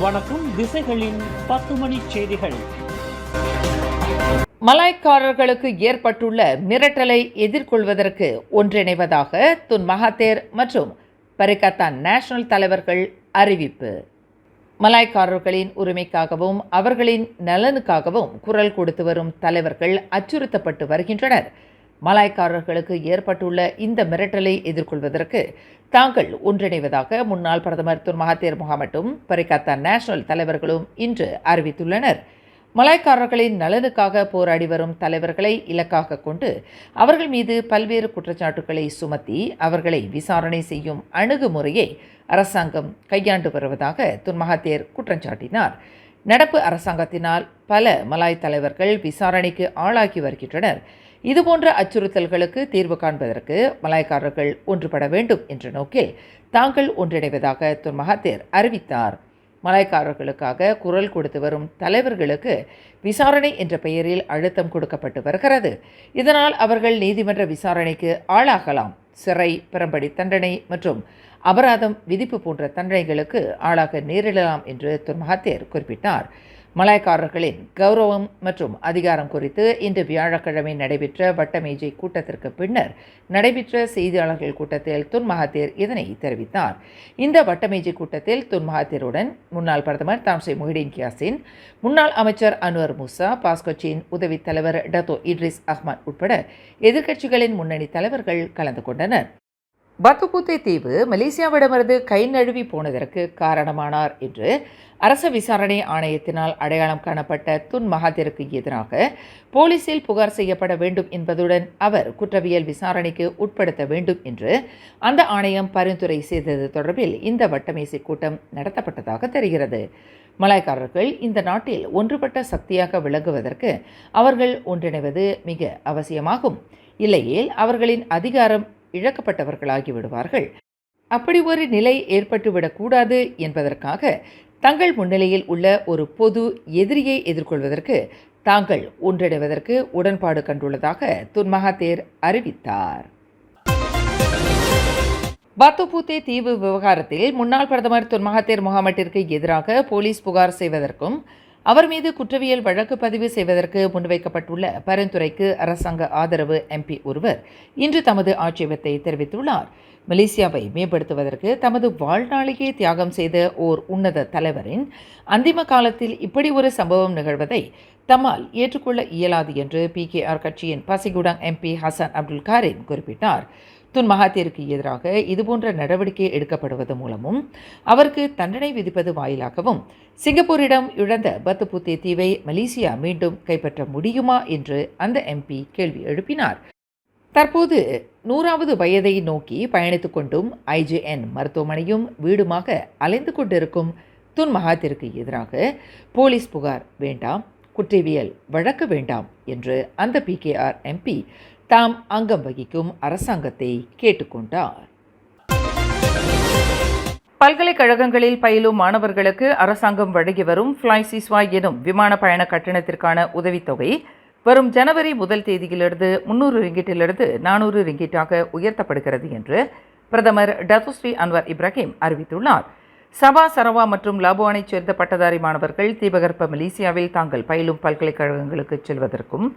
வணக்கம். திசைகளின் 10 மணி செய்திகள். மலாய்க்காரர்களுக்கு ஏற்பட்டுள்ள மிரட்டலை எதிர்கொள்வதற்கு ஒன்றிணைவதாக துன் மகாதேர் மற்றும் பரிகத்தான் நேஷனல் தலைவர்கள் அறிவிப்பு. மலாய்க்காரர்களின் உரிமைக்காகவும் அவர்களின் நலனுக்காகவும் குரல் கொடுத்து வரும் தலைவர்கள் அச்சுறுத்தப்பட்டு வருகின்றனர். மலாய்க்காரர்களுக்கு ஏற்பட்டுள்ள இந்த மிரட்டலை எதிர்கொள்வதற்கு தாங்கள் ஒன்றிணைவதாக முன்னாள் பிரதமர் துன் மகாதேர் முகமட்டும் பரிகத்தான் நேஷனல் தலைவர்களும் இன்று அறிவித்துள்ளனர். மலாய்க்காரர்களின் நலனுக்காக போராடி வரும் தலைவர்களை இலக்காக கொண்டு அவர்கள் மீது பல்வேறு குற்றச்சாட்டுகளை சுமத்தி அவர்களை விசாரணை செய்யும் அணுகுமுறையை அரசாங்கம் கையாண்டு வருவதாக துன் மகாதேர் குற்றம் சாட்டினார். நடப்பு அரசாங்கத்தினால் பல மலாய் தலைவர்கள் விசாரணைக்கு ஆளாகி வருகின்றனர். இதுபோன்ற அச்சுறுத்தல்களுக்கு தீர்வு காண்பதற்கு மலாய்க்காரர்கள் ஒன்றுபட வேண்டும் என்ற நோக்கில் தாங்கள் ஒன்றிணைவதாக துன் மகாதேர் அறிவித்தார். மலாய்க்காரர்களுக்காக குரல் கொடுத்து வரும் தலைவர்களுக்கு விசாரணை என்ற பெயரில் அழுத்தம் கொடுக்கப்பட்டு வருகிறது. இதனால் அவர்கள் நீதிமன்ற விசாரணைக்கு ஆளாகலாம், சிறை, பிரம்படி தண்டனை மற்றும் அபராதம் விதிப்பு போன்ற தண்டனைகளுக்கு ஆளாக நேரிடலாம் என்று துன் மகாதேர் குறிப்பிட்டார். மலாய்க்காரர்களின் கௌரவம் மற்றும் அதிகாரம் குறித்து இன்று வியாழக்கிழமை நடைபெற்ற வட்டமேஜை கூட்டத்திற்கு பின்னர் நடைபெற்ற செய்தியாளர்கள் கூட்டத்தில் துன் மகாதேர் இதனை தெரிவித்தார். இந்த வட்டமேஜை கூட்டத்தில் துன் மகாதேருடன் முன்னாள் பிரதமர் தாம்சே முஹிடின் கியாசின், முன்னாள் அமைச்சர் அன்வர் மூசா, பாஸ்கட்சியின் உதவித் தலைவர் டத்தோ இட்ரிஸ் அஹ்மத் உட்பட எதிர்க்கட்சிகளின் முன்னணி தலைவர்கள் கலந்து கொண்டனர். பத்துபூத்தை தீவு மலேசியாவிடமிருந்து கை நழுவி போனதற்கு காரணமானார் என்று அரச விசாரணை ஆணையத்தினால் அடையாளம் காணப்பட்ட துன் மகாதேருக்கு எதிராக போலீசில் புகார் செய்யப்பட வேண்டும் என்பதுடன் அவர் குற்றவியல் விசாரணைக்கு உட்படுத்த வேண்டும் என்று அந்த ஆணையம் பரிந்துரை செய்தது தொடர்பில் இந்த வட்டமேசை கூட்டம் நடத்தப்பட்டதாக தெரிகிறது. மலாய்க்காரர்கள் இந்த நாட்டில் ஒன்றுபட்ட சக்தியாக விளங்குவதற்கு அவர்கள் ஒன்றிணைவது மிக அவசியமாகும். இல்லையேல் அவர்களின் அதிகாரம் இழக்கப்பட்டவர்களாகி விடுவார்கள். அப்படி ஒரு நிலை ஏற்பட்டுவிடக்கூடாது என்பதற்காக தங்கள் முன்னிலையில் உள்ள ஒரு பொது எதிரியை எதிர்கொள்வதற்கு தாங்கள் ஒன்றிணைவதற்கு உடன்பாடு கண்டுள்ளதாக துன் மகாதேர் அறிவித்தார். பத்துபூத்தே தீவு விவகாரத்தில் முன்னாள் பிரதமர் துன் மகாதேர் முகமட்டிற்கு எதிராக போலீஸ் புகார் செய்வதற்கும் அவர் மீது குற்றவியல் வழக்கு பதிவு செய்வதற்கு முன்வைக்கப்பட்டுள்ள பரிந்துரைக்கு அரசாங்க ஆதரவு எம்பி ஒருவர் இன்று தமது ஆட்சேபத்தை தெரிவித்துள்ளார். மலேசியாவை மேம்படுத்துவதற்கு தமது வாழ்நாளையே தியாகம் செய்த ஓர் உன்னத தலைவரின் அந்திம காலத்தில் இப்படி ஒரு சம்பவம் நிகழ்வதை தம்மால் ஏற்றுக்கொள்ள இயலாது என்று PKR கட்சியின் பசிகுடாங் எம்பி ஹசன் அப்துல் காரிம் குறிப்பிட்டார். துன் மகாதேருக்கு எதிராக இதுபோன்ற நடவடிக்கை எடுக்கப்படுவது மூலமும் அவருக்கு தண்டனை விதிப்பது வாயிலாகவும் சிங்கப்பூரிடம் இழந்த பத்துபூத்தே தீவை மலேசியா மீண்டும் கைப்பற்ற முடியுமா என்று அந்த எம்பி கேள்வி எழுப்பினார். தற்போது 100வது வயதை நோக்கி பயணித்துக் கொண்டும் IJN மருத்துவமனையும் வீடுமாக அலைந்து கொண்டிருக்கும் துன் மகாதேருக்கு எதிராக போலீஸ் புகார் வேண்டாம், குற்றவியல் வழக்கு வேண்டாம் என்று அந்த PKR எம்பி தாம் அங்கம் வகிக்கும் அரசாங்கத்தை கேட்டுக்கொண்டார். பல்கலைக்கழகங்களில் பயிலும் மாணவர்களுக்கு அரசாங்கம் வழங்கி வரும் ஃப்ளை சிஸ்வாய் எனும் விமான பயண கட்டணத்திற்கான உதவித்தொகை வரும் ஜனவரி 1 தேதியிலிருந்து 300 ரிங்கிட்டிலிருந்து 400 ரிங்கிட்டாக உயர்த்தப்படுகிறது என்று பிரதமர் டத்தோ ஸ்ரீ அன்வர் இப்ராஹிம் அறிவித்துள்ளார். சபா, சரவா மற்றும் லாபுவானைச் சேர்ந்த பட்டதாரி மாணவர்கள் தீபகற்ப மலேசியாவில் தாங்கள் பயிலும் பல்கலைக்கழகங்களுக்கு செல்வதற்கும்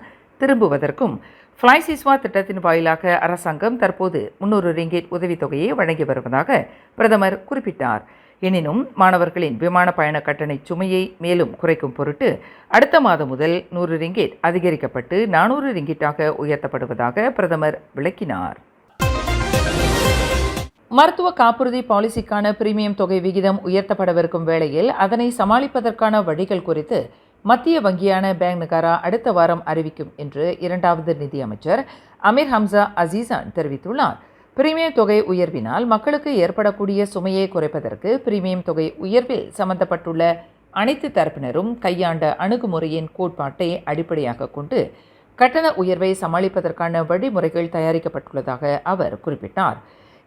திரும்புவதற்கும் ஃப்ளை சிஸ்வா திட்டத்தின் வாயிலாக அரசாங்கம் தற்போது 300 ரிங்கிட் உதவித்தொகையை வழங்கி வருவதாக பிரதமர் குறிப்பிட்டார். எனினும் மாணவர்களின் விமான பயண கட்டண சுமையை மேலும் குறைக்கும் பொருட்டு அடுத்த மாதம் முதல் 100 ரிங்கிட் அதிகரிக்கப்பட்டு 400 ரிங்கிட்டாக உயர்த்தப்படுவதாக பிரதமர் விளக்கினார். மருத்துவ காப்புறுதி பாலிசிக்கான பிரீமியம் தொகை விகிதம் உயர்த்தப்படவிருக்கும் வேளையில் அதனை சமாளிப்பதற்கான வழிகள் குறித்து மத்திய வங்கியான பேங்க் நகாரா அடுத்த வாரம் அறிவிக்கும் என்று 2வது நிதியமைச்சர் அமீர் ஹம்சா அசீசான் தெரிவித்துள்ளார். பிரீமியம் தொகை உயர்வினால் மக்களுக்கு ஏற்படக்கூடிய சுமையை குறைப்பதற்கு பிரீமியம் தொகை உயர்வில் சம்பந்தப்பட்டுள்ள அனைத்து தரப்பினரும் கையாண்ட அணுகுமுறையின் கோட்பாட்டை அடிப்படையாக கொண்டு கட்டண உயர்வை சமாளிப்பதற்கான வழிமுறைகள் தயாரிக்கப்பட்டுள்ளதாக அவர் குறிப்பிட்டார்.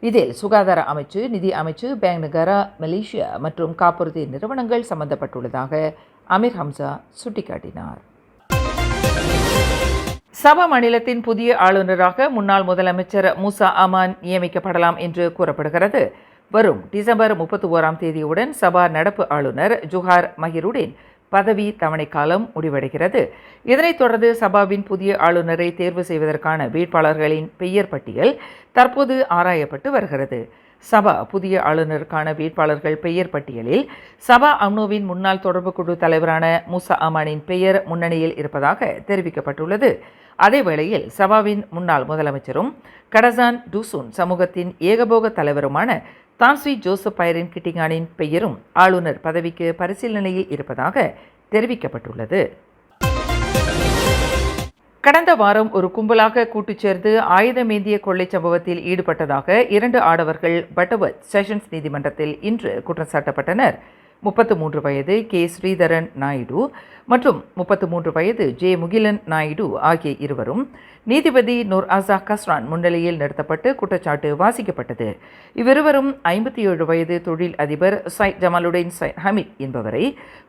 இதில் சுகாதார அமைச்சு, நிதி அமைச்சு, பேங்க் நகாரா, மலேசியா மற்றும் காப்புறுதி நிறுவனங்கள் சம்பந்தப்பட்டுள்ளதாக அமீர் ஹம்சா சுட்டிக்காட்டினார். சபா மாநிலத்தின் புதிய ஆளுநராக முன்னாள் முதலமைச்சர் மூசா அமான் நியமிக்கப்படலாம் என்று கூறப்படுகிறது. வரும் டிசம்பர் 31ஆம் தேதியுடன் சபா நடப்பு ஆளுநர் ஜுஹார் மஹிருடின் பதவி தவணை காலம் முடிவடைகிறது. இதனைத் தொடர்ந்து சபாவின் புதிய ஆளுநரை தேர்வு செய்வதற்கான வேட்பாளர்களின் பெயர் பட்டியல் தற்போது ஆராயப்பட்டு வருகிறது. சபா புதிய ஆளுநருக்கான வேட்பாளர்கள் பெயர் பட்டியலில் சபா அம்னோவின் முன்னாள் தொடர்பு குழு தலைவரான மூசா அமானின் பெயர் முன்னணியில் இருப்பதாக தெரிவிக்கப்பட்டுள்ளது. அதேவேளையில் சபாவின் முன்னாள் முதலமைச்சரும் கடசான் டூசூன் சமூகத்தின் ஏகபோக தலைவருமான தான்ஸ்வி ஜோசப் பைரின் கிட்டிங்கானின் பெயரும் ஆளுநர் பதவிக்கு பரிசீலனையில் இருப்பதாக தெரிவிக்கப்பட்டுள்ளது. கடந்த வாரம் ஒரு கும்பலாக கூட்டுச் சேர்ந்து ஆயுதமேந்திய கொள்ளை சம்பவத்தில் ஈடுபட்டதாக 2 ஆடவர்கள் பட்டவர்த் செஷன்ஸ் நீதிமன்றத்தில் இன்று குற்றம் சாட்டப்பட்டனர். 33 வயது கே ஸ்ரீதரன் நாயுடு மற்றும் 33 வயது ஜே முகிலன் நாயுடு ஆகிய இருவரும் நீதிபதி நூர் ஆசா கஸ்ரான் முன்னிலையில் நடத்தப்பட்டு குற்றச்சாட்டு வாசிக்கப்பட்டது. இவ்விருவரும் 57 வயது தொழில் அதிபர் சைட் ஜமாலுடன் சைட் ஹமீத் என்பவரை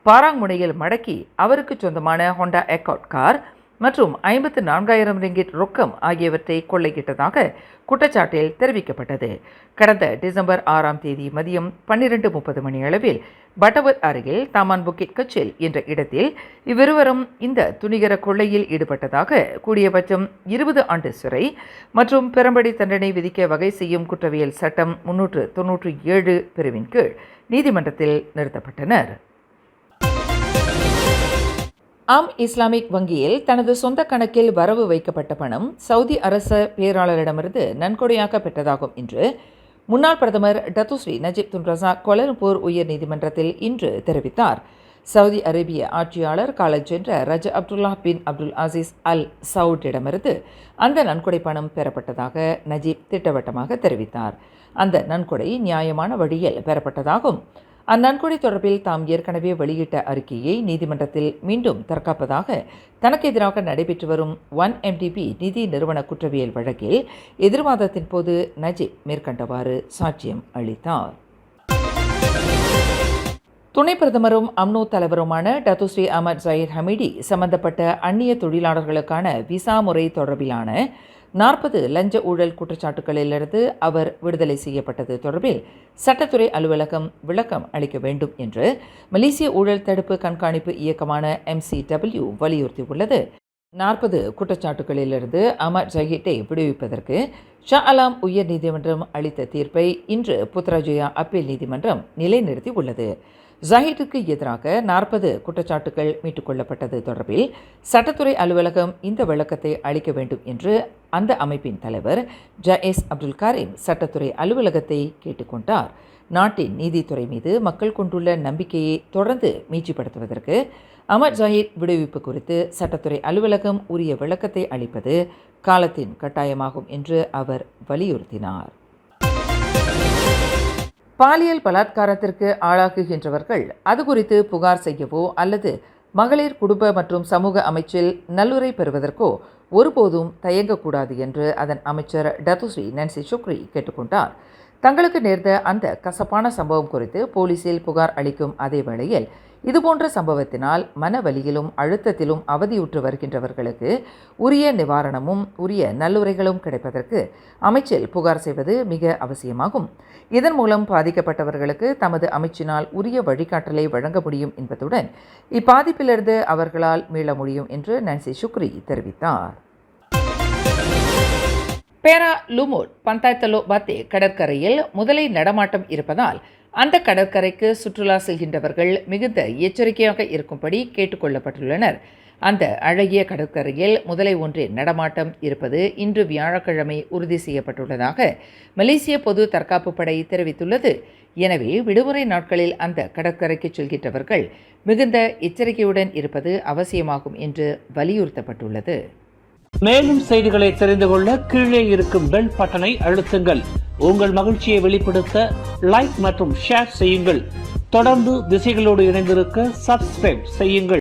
பாராங்முனையில் மடக்கி அவருக்கு சொந்தமான ஹோண்டா எக்கார்ட் கார் மற்றும் 54,000 ரிங்கிட் ரொக்கம் ஆகியவற்றை கொள்ளையிட்டதாக குற்றச்சாட்டில் தெரிவிக்கப்பட்டது. கடந்த டிசம்பர் 6ஆம் தேதி மதியம் 12:30 மணியளவில் பட்டவர்த் அருகில் தாமான் புக்கிட் கச்சில் என்ற இடத்தில் இவ்விருவரும் இந்த துணிகர கொள்ளையில் ஈடுபட்டதாக கூடியபட்சம் 20 ஆண்டு சிறை மற்றும் பெரும்படி தண்டனை விதிக்க வகை செய்யும் குற்றவியல் சட்டம் 397 பிரிவின் கீழ் நீதிமன்றத்தில் நிறுத்தப்பட்டனர். ஆம் இஸ்லாமிக் வங்கியில் தனது சொந்த கணக்கில் வரவு வைக்கப்பட்ட பணம் சவுதி அரச பேராளரிடமிருந்து நன்கொடையாக பெற்றதாகும் என்று முன்னாள் பிரதமர் Datuk Seri Najib Tun Razak Kuala Lumpur உயர் நீதிமன்றத்தில் இன்று தெரிவித்தார். சவுதி அரேபிய ஆட்சியாளர் காலஞ்சென்ற ரஜ அப்துல்லா பின் அப்துல் அசீஸ் அல் சவுடிடமிருந்து அந்த நன்கொடை பணம் பெறப்பட்டதாக நஜீப் திட்டவட்டமாக தெரிவித்தார். அந்த நன்கொடை நியாயமான வழியில் பெறப்பட்டதாகும். அந்நன்கொடை தொடர்பில் தாம் ஏற்கனவே வெளியிட்ட அறிக்கையை நீதிமன்றத்தில் மீண்டும் தற்காப்பதாக தனக்கு எதிராக நடைபெற்று வரும் 1MDB நிதி நிறுவன குற்றவியல் வழக்கில் எதிர்வாதத்தின் போது நஜீப் மேற்கண்டவாறு சாட்சியம் அளித்தார். துணை பிரதமரும் அம்னோ தலைவருமான டத்துஸ்ரீ அஹமத் ஜயீத் ஹமீடி சம்பந்தப்பட்ட அந்நிய தொழிலாளர்களுக்கான விசா முறை தொடர்பிலான 40 லஞ்ச ஊழல் குற்றச்சாட்டுகளிலிருந்து அவர் விடுதலை செய்யப்பட்டது தொடர்பில் சட்டத்துறை அலுவலகம் விளக்கம் அளிக்க வேண்டும் என்று மலேசிய ஊழல் தடுப்பு கண்காணிப்பு இயக்கமான MCW வலியுறுத்தியுள்ளது. 40 குற்றச்சாட்டுகளிலிருந்து அமர் ஜஹீட்டை விடுவிப்பதற்கு ஷா அலாம் உயர் நீதிமன்றம் அளித்த தீர்ப்பை இன்று புத்ராஜயா அப்பீல் நீதிமன்றம் நிலைநிறுத்தியுள்ளது. ஜஹீட்டுக்கு எதிராக 40 குற்றச்சாட்டுகள் மீட்டுக் கொள்ளப்பட்டது தொடர்பில் சட்டத்துறை அலுவலகம் இந்த விளக்கத்தை அளிக்க வேண்டும் என்று அந்த அமைப்பின் தலைவர் ஜஎஸ் அப்துல் காரிம் சட்டத்துறை அலுவலகத்தை கேட்டுக்கொண்டார். நாட்டின் நீதித்துறை மீது மக்கள் கொண்டுள்ள நம்பிக்கையை தொடர்ந்து மீட்சிப்படுத்துவதற்கு அமர் ஜஹீத் விடுவிப்பு குறித்து சட்டத்துறை அலுவலகம் உரிய விளக்கத்தை அளிப்பது காலத்தின் கட்டாயமாகும் என்று அவர் வலியுறுத்தினார். பாலியல் பலாத்காரத்திற்கு ஆளாகுகின்றவர்கள் அது குறித்து புகார் செய்யவோ அல்லது மகளிர் குடும்ப மற்றும் சமூக அமைச்சில் நல்லுரை பெறுவதற்கோ ஒருபோதும் தயங்கக்கூடாது என்று அதன் அமைச்சர் டத்துஸ்ரீ நான்சி சுக்ரி கேட்டுக்கொண்டார். தங்களுக்கு நேர்ந்த அந்த கசப்பான சம்பவம் குறித்து போலீசில் புகார் அளிக்கும் அதே வேளையில் இதுபோன்ற சம்பவத்தினால் மனவலியிலும் அழுத்தத்திலும் அவதியுற்று வருகின்றவர்களுக்கு உரிய நிவாரணமும் உரிய நல்லுரைகளும் கிடைப்பதற்கு அமைச்சில் புகார் செய்வது மிக அவசியமாகும். இதன் மூலம் பாதிக்கப்பட்டவர்களுக்கு தமது அமைச்சினால் உரிய வழிகாட்டலை வழங்க முடியும் என்பதுடன் இப்பாதிப்பிலிருந்து அவர்களால் மீள முடியும் என்று நான்சி சுக்ரி தெரிவித்தார். பேரா லுமோட் பந்தாய்தலோ பாத்தே கடற்கரையில் முதலை நடமாட்டம் இருப்பதால் அந்த கடற்கரைக்கு சுற்றுலா செல்கின்றவர்கள் மிகுந்த எச்சரிக்கையாக இருக்கும்படி கேட்டுக்கொள்ளப்பட்டுள்ளனர். அந்த அழகிய கடற்கரையில் முதலை ஒன்றின் நடமாட்டம் இருப்பது இன்று வியாழக்கிழமை உறுதி செய்யப்பட்டுள்ளதாக மலேசிய பொது தற்காப்பு படை தெரிவித்துள்ளது. எனவே விடுமுறை நாட்களில் அந்த கடற்கரைக்கு செல்கின்றவர்கள் மிகுந்த எச்சரிக்கையுடன் இருப்பது அவசியமாகும் என்று வலியுறுத்தப்பட்டுள்ளது. மேலும் செய்திகளை தெரிந்து கொள்ள கீழே இருக்கும் பெல் பட்டனை அழுத்துங்கள். உங்கள் மகிழ்ச்சியை வெளிப்படுத்த லைக் மற்றும் ஷேர் செய்யுங்கள். தொடர்ந்து திசைகளோடு இணைந்திருக்க சப்ஸ்கிரைப் செய்யுங்கள்.